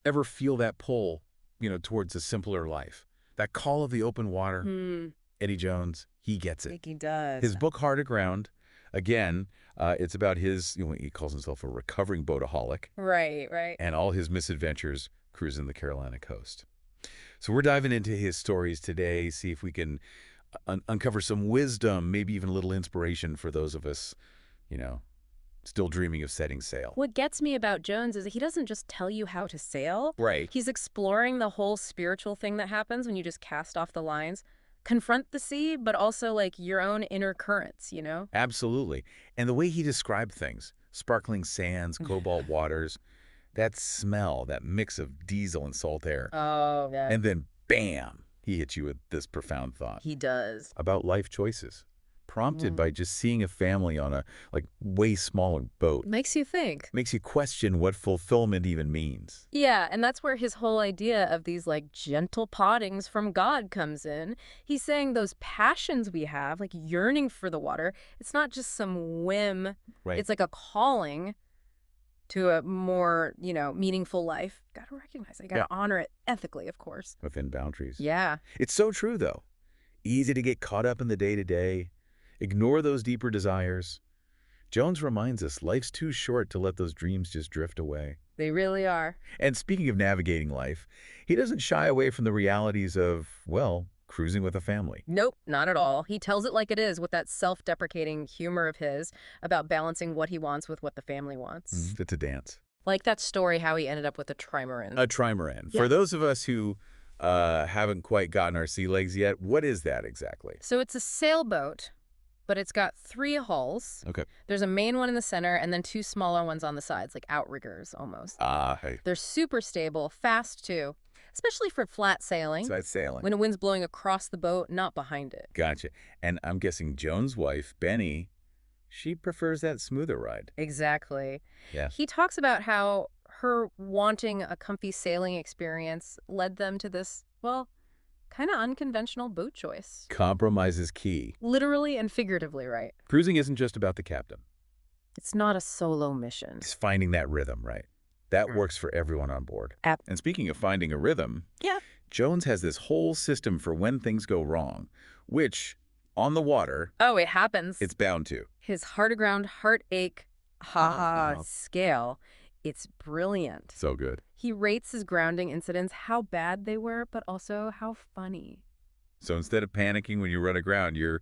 Ever feel that pull, towards a simpler life? That call of the open water? Eddie Jones, he gets I it. think he does. His book, Hard Aground, again, it's about his, he calls himself a recovering boataholic, Right, right. and all his misadventures cruising the Carolina coast. So we're diving into his stories today, see if we can uncover some wisdom, maybe even a little inspiration for those of us, you know, still dreaming of setting sail. What gets me about Jones is that he doesn't just tell you how to sail. Right. He's exploring the whole spiritual thing that happens when you just cast off the lines. Confront the sea, but also like your own inner currents, you know? Absolutely. And the way he described things, sparkling sands, cobalt waters, that smell, that mix of diesel and salt air. Oh, yeah. And then, bam, he hits you with this profound thought. He does. About life choices, prompted by just seeing a family on a, way smaller boat. Makes you think. Makes you question what fulfillment even means. Yeah, and that's where his whole idea of these like gentle pottings from God comes in. He's saying those passions we have, like yearning for the water, it's not just some whim. Right. It's like a calling to a more, meaningful life. Got to recognize it. Got to honor it ethically, of course. Within boundaries. Yeah. It's so true, though. Easy to get caught up in the day-to-day, ignore those deeper desires. Jones reminds us life's too short to let those dreams just drift away. They really are. And speaking of navigating life, he doesn't shy away from the realities of, cruising with a family. Nope, not at all. He tells it like it is with that self-deprecating humor of his about balancing what he wants with what the family wants. It's a dance. Like that story how he ended up with a trimaran. A trimaran. Yeah. For those of us who haven't quite gotten our sea legs yet, what is that exactly? So it's a sailboat, but it's got 3 hulls. Okay. There's a main one in the center and then 2 smaller ones on the sides, like outriggers almost. Hey. They're super stable, fast too, especially for flat sailing. So that's sailing. When a wind's blowing across the boat, not behind it. Gotcha. And I'm guessing Jones' wife, Benny, she prefers that smoother ride. Exactly. Yeah. He talks about how her wanting a comfy sailing experience led them to this, kind of unconventional boat choice. Compromise is key. Literally and figuratively, right? Cruising isn't just about the captain. It's not a solo mission. It's finding that rhythm, right? That works for everyone on board. And speaking of finding a rhythm, Jones has this whole system for when things go wrong, which, on the water, Oh, it happens. it's bound to. His heart aground, heartache, scale. It's brilliant. So good. He rates his grounding incidents how bad they were, but also how funny. So instead of panicking when you run aground, you're,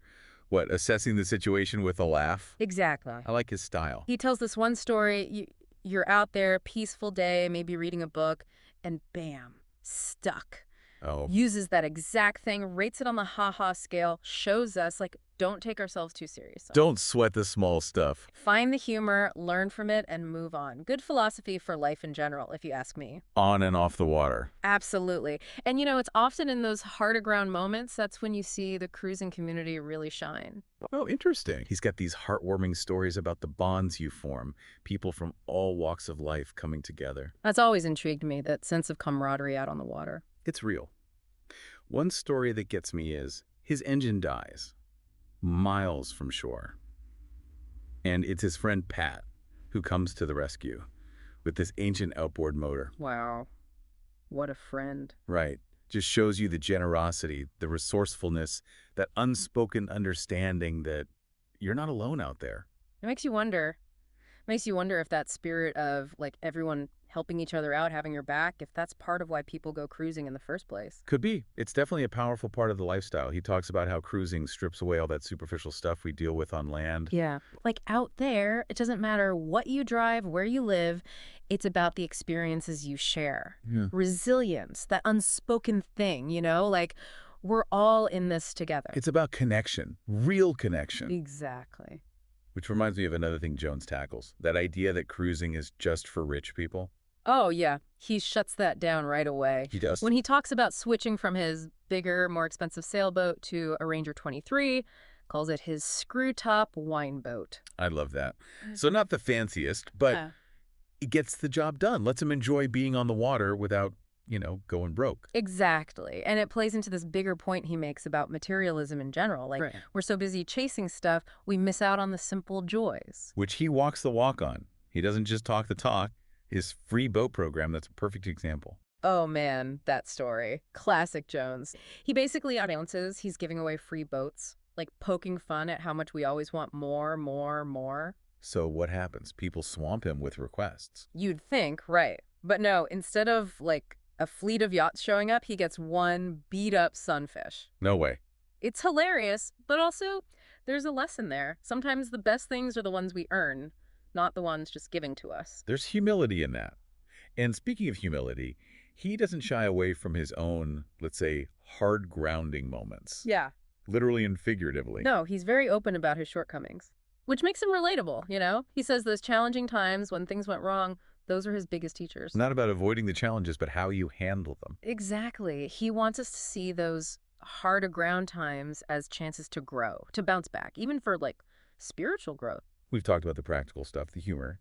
assessing the situation with a laugh? Exactly. I like his style. He tells this one story. You're out there, peaceful day, maybe reading a book, and bam, stuck. Oh. Uses that exact thing, rates it on the scale, shows us, don't take ourselves too seriously. Don't sweat the small stuff. Find the humor, learn from it, and move on. Good philosophy for life in general, if you ask me. On and off the water. Absolutely. And, it's often in those heart aground moments, that's when you see the cruising community really shine. Oh, interesting. He's got these heartwarming stories about the bonds you form, people from all walks of life coming together. That's always intrigued me, that sense of camaraderie out on the water. It's real. One story that gets me is his engine dies miles from shore. And it's his friend Pat who comes to the rescue with this ancient outboard motor. Wow. What a friend. Right. Just shows you the generosity, the resourcefulness, that unspoken understanding that you're not alone out there. It makes you wonder. If that spirit of, everyone helping each other out, having your back, if that's part of why people go cruising in the first place. Could be. It's definitely a powerful part of the lifestyle. He talks about how cruising strips away all that superficial stuff we deal with on land. Yeah. Out there, it doesn't matter what you drive, where you live. It's about the experiences you share. Yeah. Resilience, that unspoken thing, we're all in this together. It's about connection, real connection. Exactly. Which reminds me of another thing Jones tackles, that idea that cruising is just for rich people. Oh, yeah. He shuts that down right away. He does. When he talks about switching from his bigger, more expensive sailboat to a Ranger 23, calls it his screw-top wine boat. I love that. So not the fanciest, but it gets the job done. Lets him enjoy being on the water without, going broke. Exactly. And it plays into this bigger point he makes about materialism in general. We're so busy chasing stuff, we miss out on the simple joys. Which he walks the walk on. He doesn't just talk the talk. His free boat program, that's a perfect example. Oh man, that story. Classic Jones. He basically announces he's giving away free boats, like poking fun at how much we always want more, more, more. So what happens? People swamp him with requests. You'd think, right. But no, instead of like a fleet of yachts showing up, he gets one beat up sunfish. No way. It's hilarious, but also there's a lesson there. Sometimes the best things are the ones we earn, not the ones just given to us. There's humility in that. And speaking of humility, he doesn't shy away from his own, let's say, hard grounding moments, Yeah. literally and figuratively. No, he's very open about his shortcomings, which makes him relatable, you know? He says those challenging times when things went wrong, those are his biggest teachers. Not about avoiding the challenges, but how you handle them. Exactly. He wants us to see those hard aground times as chances to grow, to bounce back, even for like spiritual growth. We've talked about the practical stuff, the humor,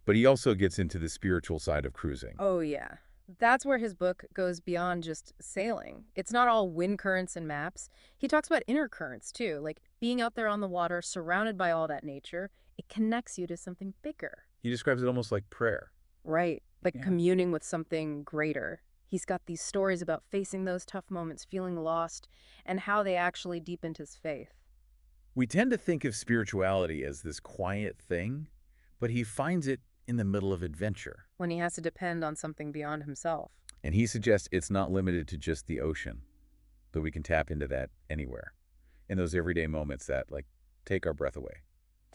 but he also gets into the spiritual side of cruising. Oh, yeah. That's where his book goes beyond just sailing. It's not all wind currents and maps. He talks about inner currents, too, like being out there on the water, surrounded by all that nature. It connects you to something bigger. He describes it almost like prayer. Right, like Yeah. communing with something greater. He's got these stories about facing those tough moments, feeling lost, and how they actually deepened his faith. We tend to think of spirituality as this quiet thing, but he finds it in the middle of adventure. When he has to depend on something beyond himself. And he suggests it's not limited to just the ocean, but we can tap into that anywhere, in those everyday moments that, like, take our breath away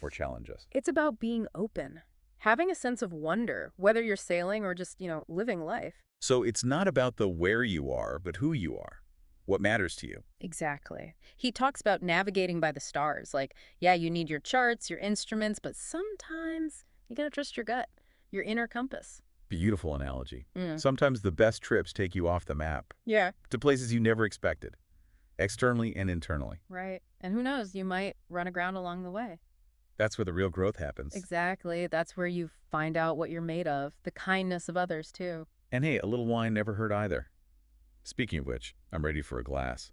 or challenge us. It's about being open, having a sense of wonder, whether you're sailing or just, living life. So it's not about the where you are, but who you are, what matters to you. Exactly. He talks about navigating by the stars. Like, yeah, you need your charts, your instruments, but sometimes you gotta trust your gut, your inner compass. Beautiful analogy. Mm. Sometimes the best trips take you off the map Yeah. to places you never expected, externally and internally. Right. And who knows, you might run aground along the way. That's where the real growth happens. Exactly. That's where you find out what you're made of, the kindness of others, too. And hey, a little wine never hurt either. Speaking of which, I'm ready for a glass.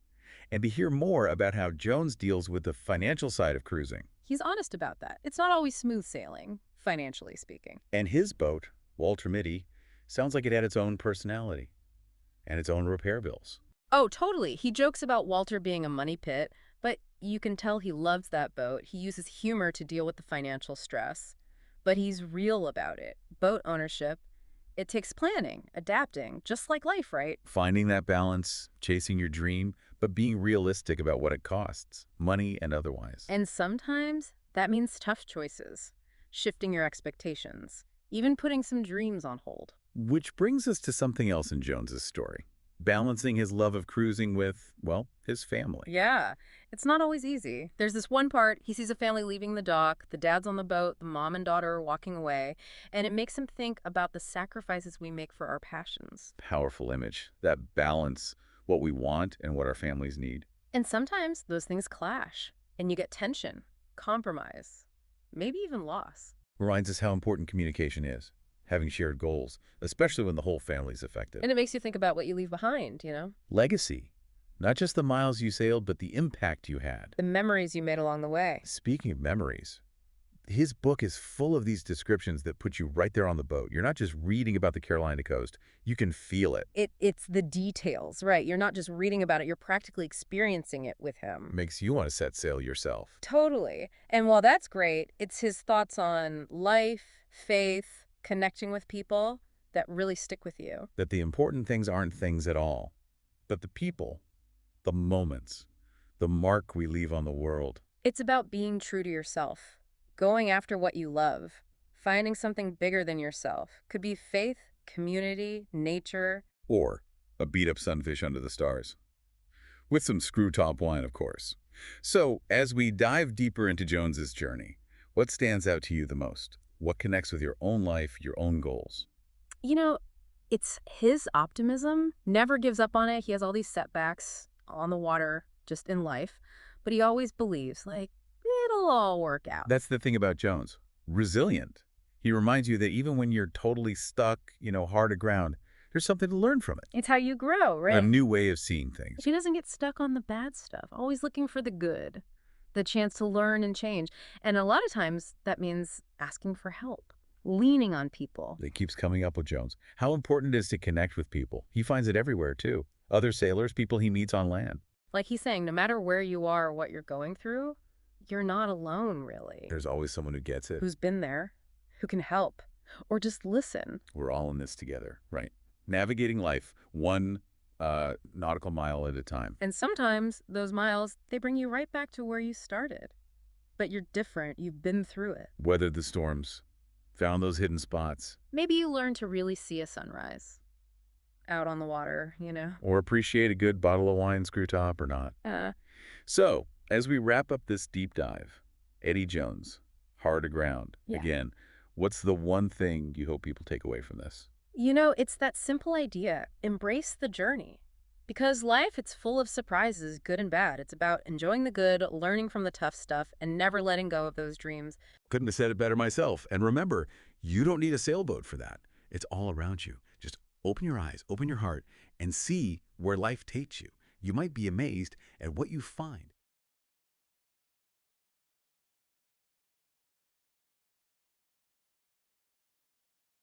And to hear more about how Jones deals with the financial side of cruising. He's honest about that. It's not always smooth sailing, financially speaking. And his boat, Walter Mitty, sounds like it had its own personality and its own repair bills. Oh, totally. He jokes about Walter being a money pit, but you can tell he loves that boat. He uses humor to deal with the financial stress, but he's real about it. Boat ownership, it takes planning, adapting, just like life, right? Finding that balance, chasing your dream, but being realistic about what it costs, money and otherwise. And sometimes that means tough choices, shifting your expectations, even putting some dreams on hold. Which brings us to something else in Jones's story. Balancing his love of cruising with, well, his family. Yeah, it's not always easy. There's this one part, he sees a family leaving the dock, the dad's on the boat, the mom and daughter are walking away, and it makes him think about the sacrifices we make for our passions. Powerful image. That balance, what we want and what our families need. And sometimes those things clash, and you get tension, compromise, maybe even loss. Reminds us how important communication is. Having shared goals, especially when the whole family's affected. And it makes you think about what you leave behind, Legacy. Not just the miles you sailed, but the impact you had. the memories you made along the way. Speaking of memories, his book is full of these descriptions that put you right there on the boat. You're not just reading about the Carolina coast. You can feel it. It's the details, right? You're not just reading about it, you're practically experiencing it with him. Makes you want to set sail yourself. Totally. And while that's great, it's his thoughts on life, faith, connecting with people that really stick with you. That the important things aren't things at all, but the people, the moments, the mark we leave on the world. It's about being true to yourself, going after what you love, finding something bigger than yourself. Could be faith, community, nature. Or a beat-up sunfish under the stars. With some screw-top wine, of course. So, as we dive deeper into Jones's journey, what stands out to you the most? What connects with your own life, your own goals? It's his optimism, never gives up on it. He has all these setbacks on the water, just in life, but he always believes, it'll all work out. That's the thing about Jones. Resilient. He reminds you that even when you're totally stuck, hard aground, there's something to learn from it. It's how you grow, right? A new way of seeing things. He doesn't get stuck on the bad stuff, always looking for the good, the chance to learn and change. And a lot of times that means asking for help, leaning on people. It keeps coming up with Jones. How important it is to connect with people. He finds it everywhere, too. Other sailors, people he meets on land. Like he's saying, no matter where you are or what you're going through, you're not alone, really. There's always someone who gets it. Who's been there, who can help, or just listen. We're all in this together, right? Navigating life, one nautical mile at a time. And sometimes those miles, they bring you right back to where you started. But you're different. You've been through it. Weathered the storms, found those hidden spots. Maybe you learn to really see a sunrise out on the water, you know? Or appreciate a good bottle of wine screw top or not. So, as we wrap up this deep dive, Eddie Jones, Hard Aground. Yeah. Again, what's the one thing you hope people take away from this? You know, it's that simple idea. Embrace the journey. Because life, it's full of surprises, good and bad. It's about enjoying the good, learning from the tough stuff, and never letting go of those dreams. Couldn't have said it better myself. And remember, you don't need a sailboat for that. It's all around you. Just open your eyes, open your heart, and see where life takes you. You might be amazed at what you find.